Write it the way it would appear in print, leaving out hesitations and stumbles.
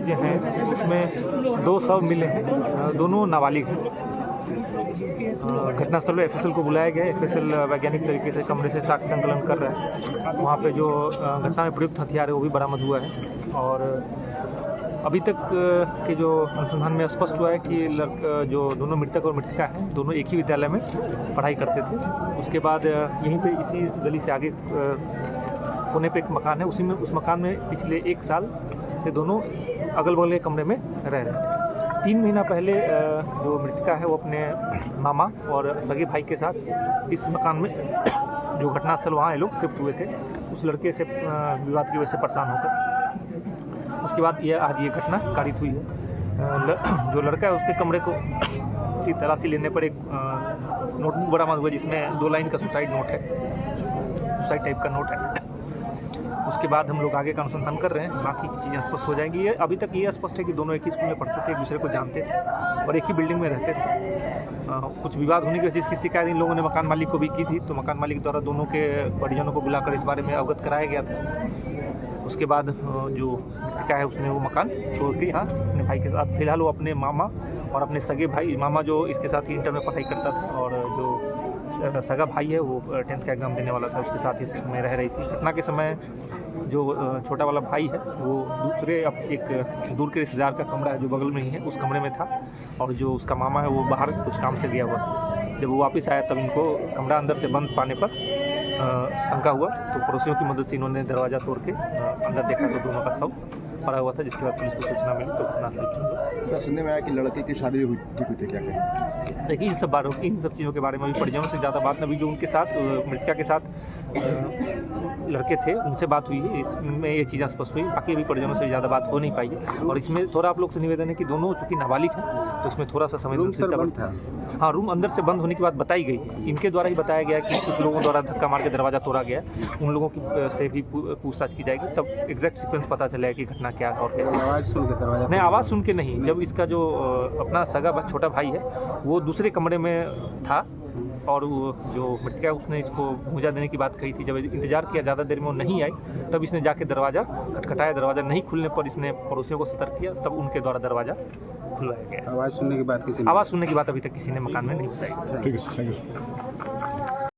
चीज़ें हैं उसमें 2 शव मिले हैं, दोनों नाबालिग हैं। घटनास्थल पर एफएसएल को बुलाया गया है। एफएसएल वैज्ञानिक तरीके से कमरे से साक्ष्य संकलन कर रहा है। वहाँ पे जो घटना में प्रयुक्त हथियार है वो भी बरामद हुआ है और अभी तक के जो अनुसंधान में स्पष्ट हुआ है कि जो दोनों मृतक और मृतका हैं दोनों एक ही विद्यालय में पढ़ाई करते थे। उसके बाद यहीं पे इसी गली से आगे कोने पे एक मकान है, उसी में उस मकान में पिछले 1 साल से दोनों अगल बगल के कमरे में रह रहे थे। 3 महीना पहले जो मृतका है वो अपने मामा और सगे भाई के साथ इस मकान में जो घटनास्थल वहाँ ये लोग शिफ्ट हुए थे, उस लड़के से विवाद की वजह से परेशान होकर उसके बाद आज ये घटना कारित हुई है। जो लड़का है उसके कमरे को की तलाशी लेने पर एक नोटबुक बरामद हुआ जिसमें 2 लाइन का सुसाइड नोट है, सुसाइड टाइप का नोट है। उसके बाद हम लोग आगे का अनुसंधान कर रहे हैं, बाकी की चीज़ें स्पष्ट हो जाएंगी। ये अभी तक ये स्पष्ट है कि दोनों एक ही स्कूल में पढ़ते थे, एक दूसरे को जानते थे और एक ही बिल्डिंग में रहते थे। कुछ विवाद होने की वजह से जिसकी शिकायत इन लोगों ने मकान मालिक को भी की थी, तो मकान मालिक द्वारा दोनों के परिजनों को बुलाकर इस बारे में अवगत कराया गया था। उसके बाद जो मृतका है उसने वो मकान छोड़ के यहाँ अपने भाई के साथ, फिलहाल वो अपने मामा और अपने सगे भाई, मामा जो इसके साथ ही इंटर में पढ़ाई करता था और जो सगा भाई है वो 10th का एग्ज़ाम देने वाला था, उसके साथ इसमें रह रही थी। घटना के समय जो छोटा वाला भाई है वो दूसरे एक दूर के रिश्तेदार का कमरा है जो बगल में ही है, उस कमरे में था और जो उसका मामा है वो बाहर कुछ काम से गया हुआ था। जब वो वापस आया तब इनको कमरा अंदर से बंद पाने पर शंका हुआ, तो पड़ोसियों की मदद से इन्होंने दरवाज़ा तोड़ के अंदर देखा तो दोनों का शव पड़ा हुआ था, जिसके बाद पुलिस को सूचना मिली तो घटनास्थल। सर सुनने में आया कि लड़के की शादी हुई थी, क्या कहें? देखिए इन सब चीज़ों के बारे में भी परिजनों से ज़्यादा बात नहीं, जो उनके साथ मृतका के साथ लड़के थे उनसे बात हुई है, इसमें ये चीज़ें स्पष्ट हुई। बाकी अभी परिजनों से ज़्यादा बात हो नहीं पाई है और इसमें थोड़ा आप लोग से निवेदन है कि दोनों चूँकि नाबालिग हैं तो इसमें थोड़ा सा संवेदनशीलता। हाँ, रूम अंदर से बंद होने की बात बताई गई, इनके द्वारा ही बताया गया कि कुछ लोगों द्वारा धक्का मार के दरवाज़ा तोड़ा गया। उन लोगों की से भी पूछताछ की जाएगी, तब एग्जैक्ट सीक्वेंस पता चलेगा कि घटना क्या और कैसे। आवाज़ सुन के दरवाजा नहीं, आवाज़ सुन के नहीं, जब इसका जो अपना सगा छोटा भाई है वो दूसरे कमरे में था और वो जो मृतका है उसने इसको भूजा देने की बात कही थी। जब इंतजार किया ज़्यादा देर में वो नहीं आई तब इसने जाके दरवाज़ा खटखटाया, दरवाज़ा नहीं खुलने पर इसने पड़ोसियों को सतर्क किया, तब उनके द्वारा दरवाज़ा खुलवाया गया। आवाज़ सुनने के बाद आवाज़ सुनने की बात अभी तक किसी ने मकान में नहीं बताई। ठीक है।